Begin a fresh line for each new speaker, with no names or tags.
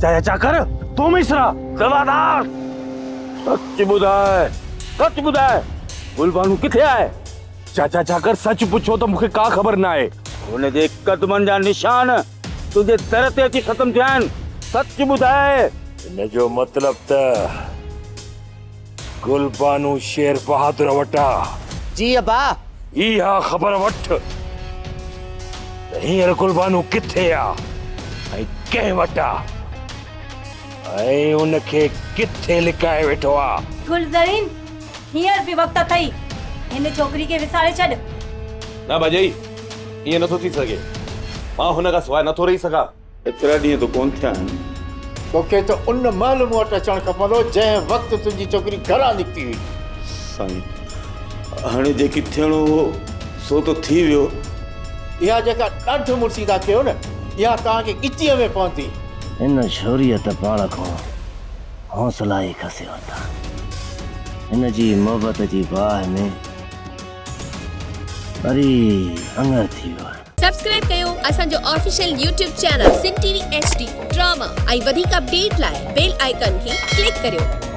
चाचा चाकर तू मिश्रा दवादार सच बुधाए गुलबानू किथे आए? चाचा चाकर सच पूछो तो मुखे का खबर ना है। उन्हें जे कदमन जा निशान तुझे तरत अची खत्म थियन। सच बुधाए।
इन जो मतलब त गुलबानू शेर बहादुर वटा।
जी अबा।
इहा खबर वठ हींअर गुलबानू किथे आ ऐं कंहिं वटा ऐं उनखे किथे लिकाए वेठो आ।
गुलज़रीन हींअर बि वक़्तु अथई हिन छोकिरी खे विसारे छॾ।
ना भाॼई ईअं नथो थी सघे। मां हुन खां सवाइ नथो रही सघां। एतिरा ॾींहं तो कोन थिया आहिनि।
तोखे त उन महिल मूं वटि अचणु खपंदो जंहिं वक़्तु तुंहिंजी छोकिरी घरां निकिती हुई।
साईं हाणे जेकी थियणो हो सो तो थी वियो।
इहा जेका ॾाढ मुर्सी था कयो न इहा तव्हांखे गिचीअ में पवंदी।
इन छोरीअ त पाण खां हौसला ई खसे वरिता। हिन जी मोहबत जी बाह में वरी अंगर थी वियो।
सब्सक्राइब कयो असांजो official YouTube channel Singh TV HD drama ऐं वधीक अपडेट लाइ बेल आइकन खे क्लिक करियो।